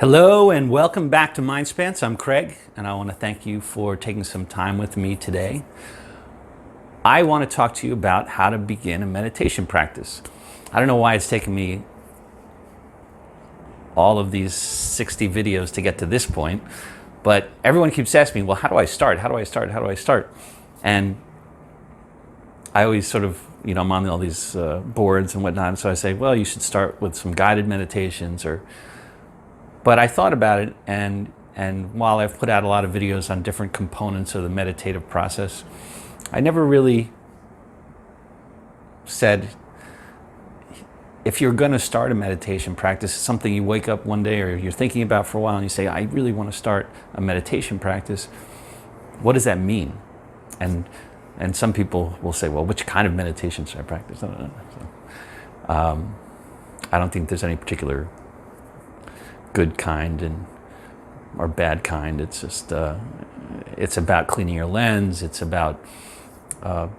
Hello and welcome back to MindSpanse. I'm Craig and I want to thank you for taking some time with me today. I want to talk to you about how to begin a meditation practice. I don't know why it's taken me all of these 60 videos to get to this point, but everyone keeps asking me, well, how do I start? How do I start? How do I start? And I always sort of, I'm on all these boards and whatnot, so I say, well, you should start with some guided meditations But I thought about it, and while I've put out a lot of videos on different components of the meditative process, I never really said, if you're going to start a meditation practice, something you wake up one day or you're thinking about for a while and you say, I really want to start a meditation practice, what does that mean? And some people will say, well, which kind of meditation should I practice? So, I don't think there's any particular good kind or bad kind. It's just it's about cleaning your lens. It's about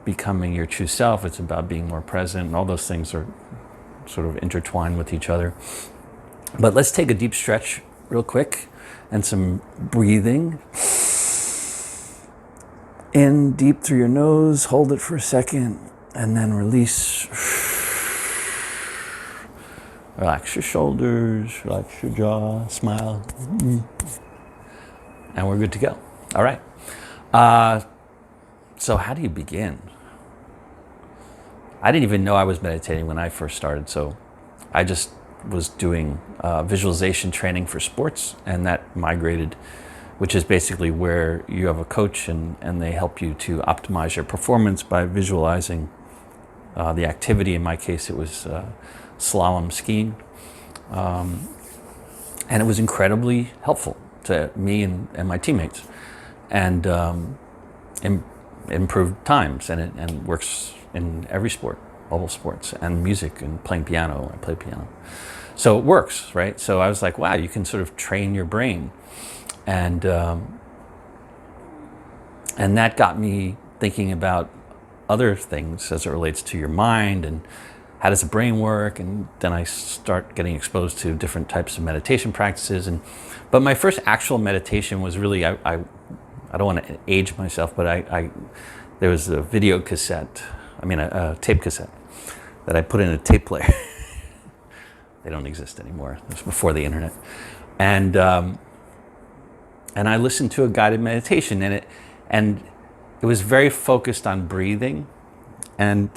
becoming your true self. It's about being more present, and all those things are sort of intertwined with each other. But let's take a deep stretch real quick and some breathing. In deep through your nose, hold it for a second, and then release. Relax your shoulders, relax your jaw, smile, and we're good to go. All right. So how do you begin? I didn't even know I was meditating when I first started, so I just was doing visualization training for sports, and that migrated, which is basically where you have a coach and they help you to optimize your performance by visualizing the activity. In my case, it was slalom skiing, and it was incredibly helpful to me and my teammates, and improved times, and it works in every sport, all sports, and music, and playing piano. I play piano, so it works, right? So I was like, wow, you can sort of train your brain, and that got me thinking about other things as it relates to your mind and how does the brain work. And then I start getting exposed to different types of meditation practices. But my first actual meditation was really, I don't want to age myself, but there was a video cassette, a tape cassette that I put in a tape player. They don't exist anymore. It was before the internet. And I listened to a guided meditation, and it was very focused on breathing. And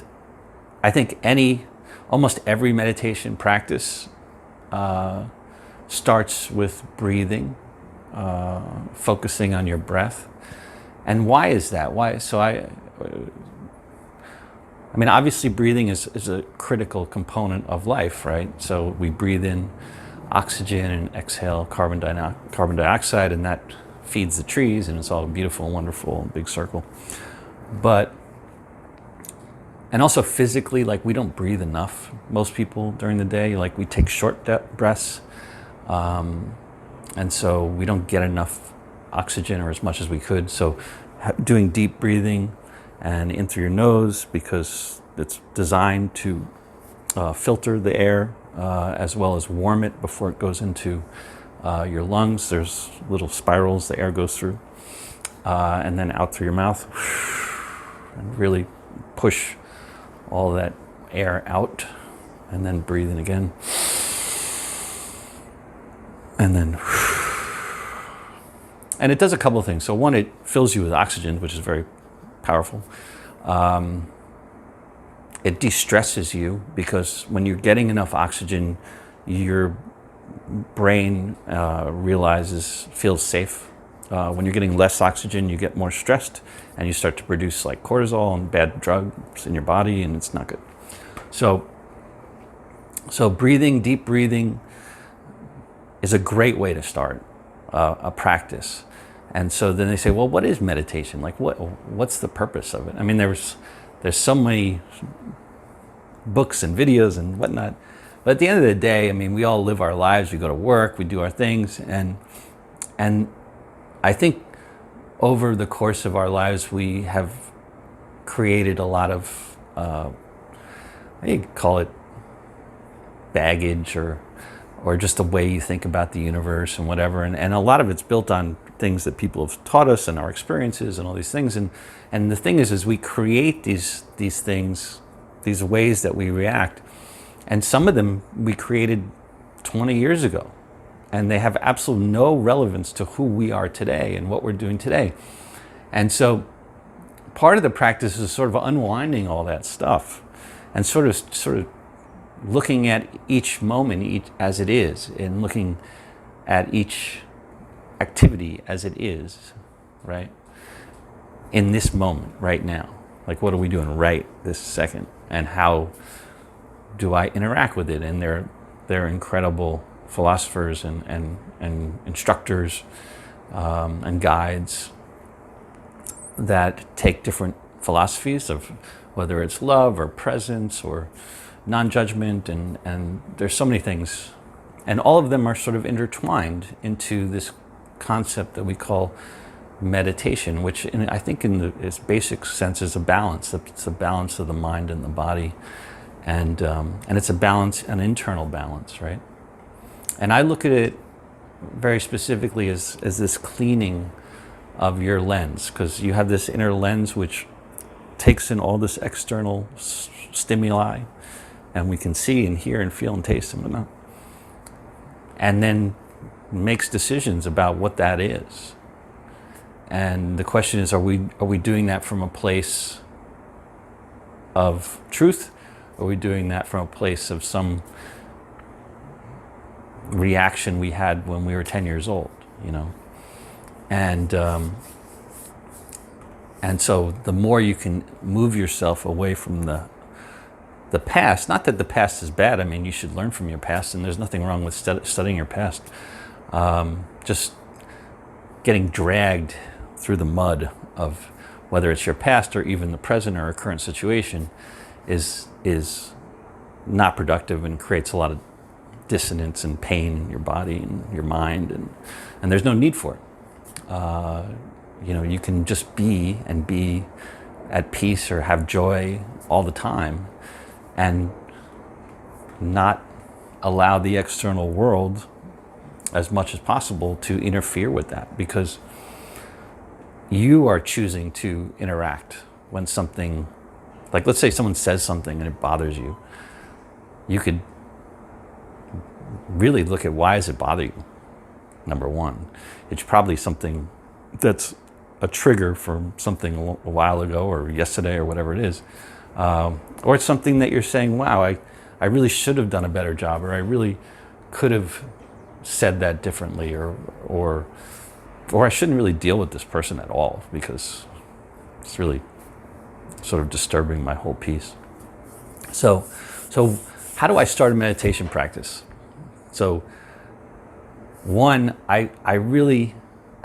I think almost every meditation practice starts with breathing, focusing on your breath. And why is that? Why? So obviously breathing is a critical component of life, right? So we breathe in oxygen and exhale carbon dioxide, and that feeds the trees, and it's all beautiful and wonderful, big circle. And also physically, we don't breathe enough, most people, during the day. We take short breaths, and so we don't get enough oxygen, or as much as we could. So doing deep breathing and in through your nose, because it's designed to filter the air as well as warm it before it goes into your lungs. There's little spirals the air goes through, and then out through your mouth, and really push all that air out, and then breathe in again, and then, and it does a couple of things. So one, it fills you with oxygen, which is very powerful. It de-stresses you, because when you're getting enough oxygen, your brain feels safe. When you're getting less oxygen, you get more stressed, and you start to produce cortisol and bad drugs in your body, and it's not good. So breathing, deep breathing, is a great way to start a practice. And so then they say, well, what is meditation? What's the purpose of it? There's so many books and videos and whatnot, but at the end of the day, we all live our lives. We go to work, we do our things, and I think over the course of our lives, we have created a lot of, you call it baggage, or or just the way you think about the universe and whatever. And a lot of it's built on things that people have taught us and our experiences and all these things. And the thing is we create these things, these ways that we react. And some of them we created 20 years ago. And they have absolutely no relevance to who we are today and what we're doing today. And so part of the practice is sort of unwinding all that stuff and sort of looking at each moment as it is, and looking at each activity as it is, right? In this moment, right now. Like, what are we doing right this second? And how do I interact with it? And they're incredible philosophers and instructors and guides that take different philosophies of whether it's love or presence or non-judgment, and there's so many things, and all of them are sort of intertwined into this concept that we call meditation, which I think in its basic sense is a balance. It's a balance of the mind and the body, and it's a balance, an internal balance, right? And I look at it very specifically as this cleaning of your lens, because you have this inner lens which takes in all this external stimuli, and we can see and hear and feel and taste and whatnot, and then makes decisions about what that is. And the question is, are we doing that from a place of truth? Or are we doing that from a place of some reaction we had when we were 10 years old, you know? And so the more you can move yourself away from the past, not that the past is bad, I mean, you should learn from your past, and there's nothing wrong with studying your past. Just getting dragged through the mud of whether it's your past or even the present or a current situation is not productive and creates a lot of dissonance and pain in your body and your mind, and there's no need for it. You know, you can just be at peace or have joy all the time and not allow the external world as much as possible to interfere with that, because you are choosing to interact when something, like let's say someone says something and it bothers you. You could really look at, why does it bother you? Number one, it's probably something that's a trigger from something a while ago or yesterday or whatever it is. Or it's something that you're saying, wow, I really should have done a better job, or I really could have said that differently, or I shouldn't really deal with this person at all because it's really sort of disturbing my whole peace. So how do I start a meditation practice? So one, I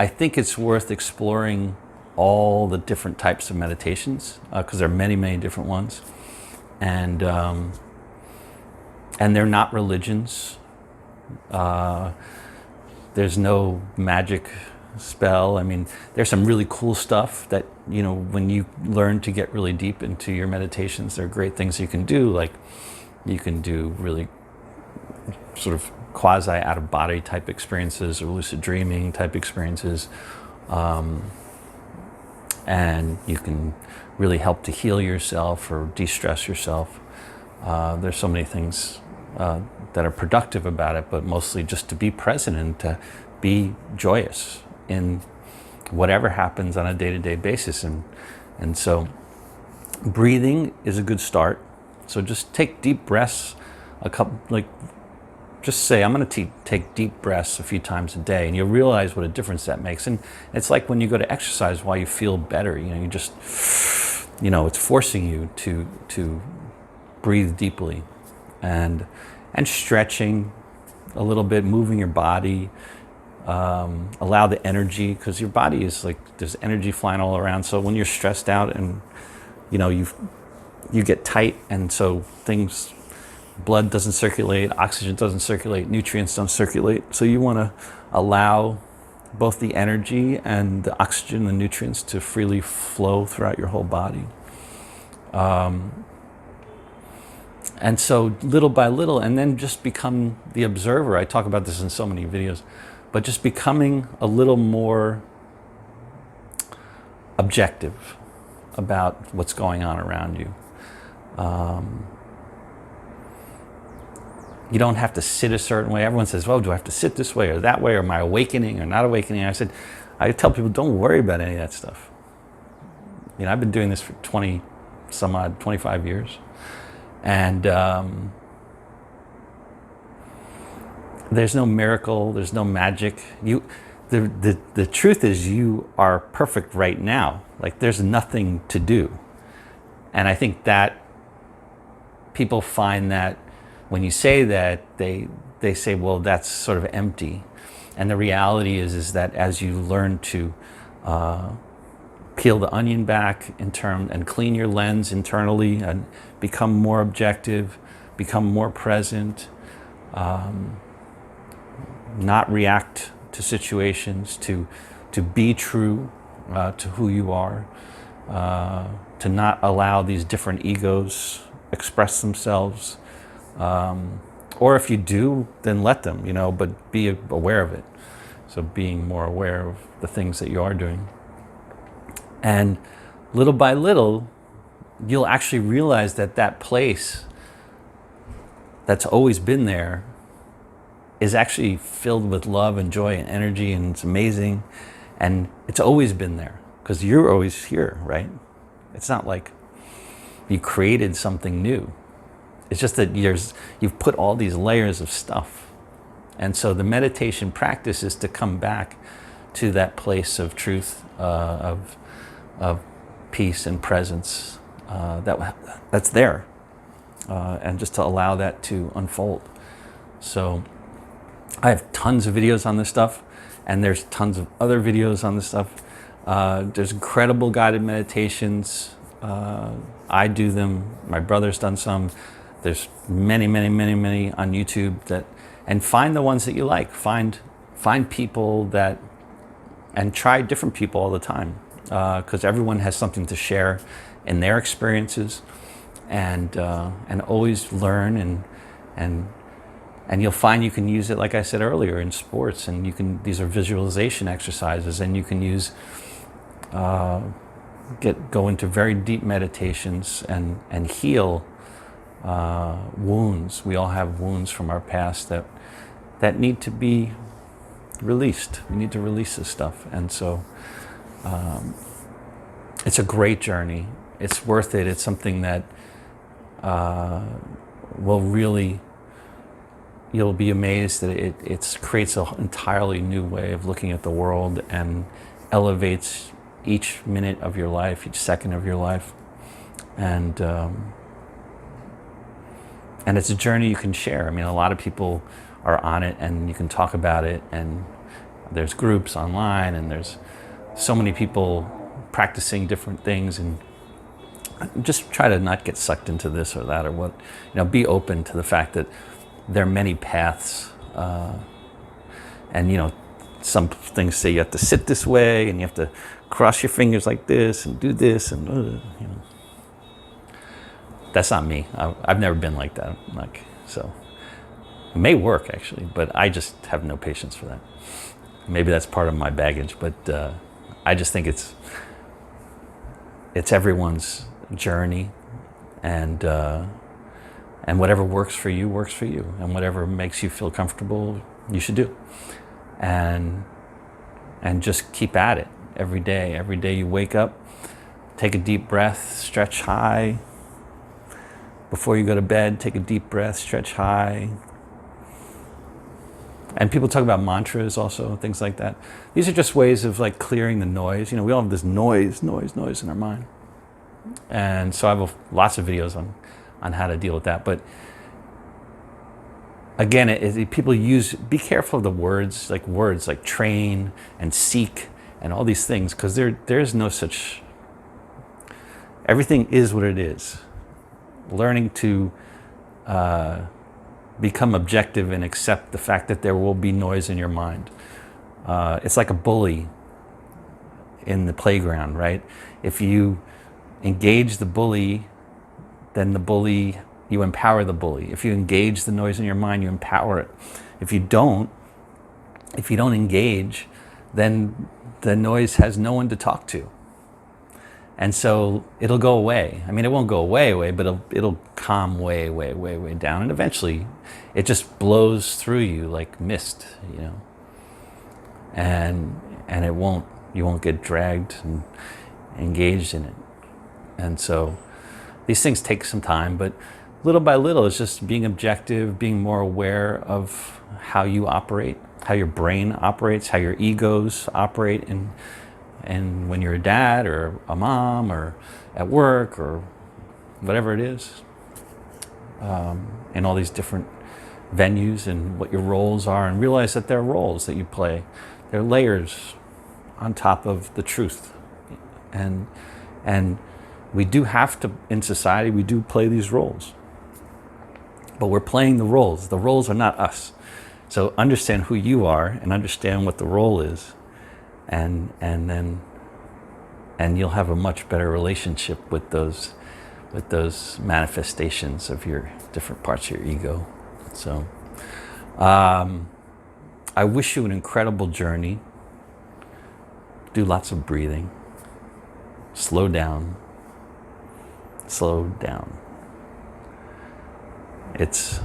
think it's worth exploring all the different types of meditations, because there are many, many different ones, and they're not religions. There's no magic spell. I mean, there's some really cool stuff that, you know, when you learn to get really deep into your meditations, there are great things you can do. Like you can do really sort of quasi out of body type experiences or lucid dreaming type experiences. And you can really help to heal yourself or de-stress yourself. There's so many things that are productive about it, but mostly just to be present and to be joyous in whatever happens on a day-to-day basis. And so breathing is a good start. So just take deep breaths, just say, I'm going to take deep breaths a few times a day, and you'll realize what a difference that makes. And it's like when you go to exercise, why you feel better. You know, you just, you know, it's forcing you to breathe deeply, and stretching a little bit, moving your body. Allow the energy, because your body is like, there's energy flying all around. So when you're stressed out and, you know, you get tight, and so blood doesn't circulate, oxygen doesn't circulate, nutrients don't circulate. So you want to allow both the energy and the oxygen and nutrients to freely flow throughout your whole body. And so little by little, and then just become the observer. I talk about this in so many videos, but just becoming a little more objective about what's going on around you. You don't have to sit a certain way. Everyone says, well, do I have to sit this way or that way? Or am I awakening or not awakening? I tell people, don't worry about any of that stuff. You know, I've been doing this for 25 years. And there's no miracle, there's no magic. The truth is you are perfect right now. Like there's nothing to do. And I think that people find that when you say that, they say, well, that's sort of empty. And the reality is that as you learn to peel the onion back and clean your lens internally and become more objective, become more present, not react to situations, to be true to who you are, to not allow these different egos express themselves. Or if you do, then let them, you know, but be aware of it. So being more aware of the things that you are doing. And little by little, you'll actually realize that that place that's always been there is actually filled with love and joy and energy, and it's amazing. And it's always been there because you're always here, right? It's not like you created something new. It's just that you've put all these layers of stuff. And so the meditation practice is to come back to that place of truth, of peace and presence that's there, and just to allow that to unfold. So I have tons of videos on this stuff, and there's tons of other videos on this stuff. There's incredible guided meditations. I do them. My brother's done some. There's many on YouTube and find the ones that you like. Find people and try different people all the time, because everyone has something to share in their experiences, and always learn and you'll find you can use it, like I said earlier, in sports, and these are visualization exercises, and you can use go into very deep meditations and heal wounds. We all have wounds from our past that need to be released. We need to release this stuff, and so it's a great journey. It's worth it. It's something that will really, you'll be amazed that it creates an entirely new way of looking at the world and elevates each minute of your life, each second of your life. And it's a journey you can share. I mean, a lot of people are on it, and you can talk about it, and there's groups online, and there's so many people practicing different things, and just try to not get sucked into this or that or what, be open to the fact that there are many paths, and some things say you have to sit this way and you have to cross your fingers like this and do this, and that's not me. I've never been like that. So it may work actually, but I just have no patience for that. Maybe that's part of my baggage, but I just think it's everyone's journey, and whatever works for you, and whatever makes you feel comfortable, you should do, and just keep at it every day. Every day you wake up, take a deep breath, stretch high. Before you go to bed, take a deep breath, stretch high. And people talk about mantras also, things like that. These are just ways of clearing the noise. We all have this noise in our mind. And so I have lots of videos on how to deal with that. But again, people be careful of the words like train and seek and all these things, because there's no such, everything is what it is. Learning to become objective and accept the fact that there will be noise in your mind. It's like a bully in the playground, right? If you engage the bully, then the bully you empower the bully. If you engage the noise in your mind, you empower it. If you don't engage, then the noise has no one to talk to. And so it'll go away. I mean, it won't go away, but it'll calm way down. And eventually it just blows through you like mist, you know. And you won't get dragged and engaged in it. And so these things take some time, but little by little, it's just being objective, being more aware of how you operate, how your brain operates, how your egos operate, and when you're a dad or a mom or at work or whatever it is, in all these different venues, and what your roles are, and realize that they're roles that you play. They're layers on top of the truth. And we do have to, in society, we do play these roles. But we're playing the roles. The roles are not us. So understand who you are and understand what the role is. And you'll have a much better relationship with those manifestations of your different parts of your ego. So I wish you an incredible journey. Do lots of breathing. Slow down. Slow down. It's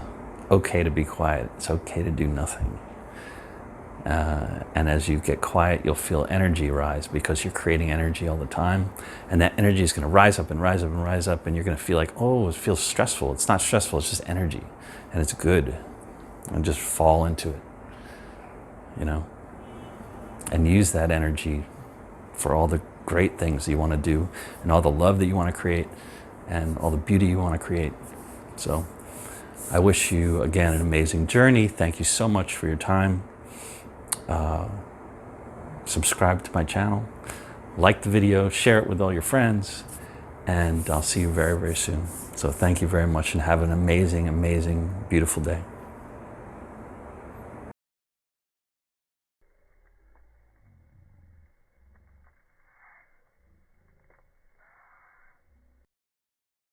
okay to be quiet. It's okay to do nothing. And as you get quiet, you'll feel energy rise, because you're creating energy all the time. And that energy is going to rise up and rise up and rise up. And you're going to feel like, oh, it feels stressful. It's not stressful. It's just energy. And it's good. And just fall into it, you know. And use that energy for all the great things that you want to do, and all the love that you want to create, and all the beauty you want to create. So I wish you, again, an amazing journey. Thank you so much for your time. Subscribe to my channel, like the video, share it with all your friends, and I'll see you very, very soon. So thank you very much, and have an amazing, amazing, beautiful day.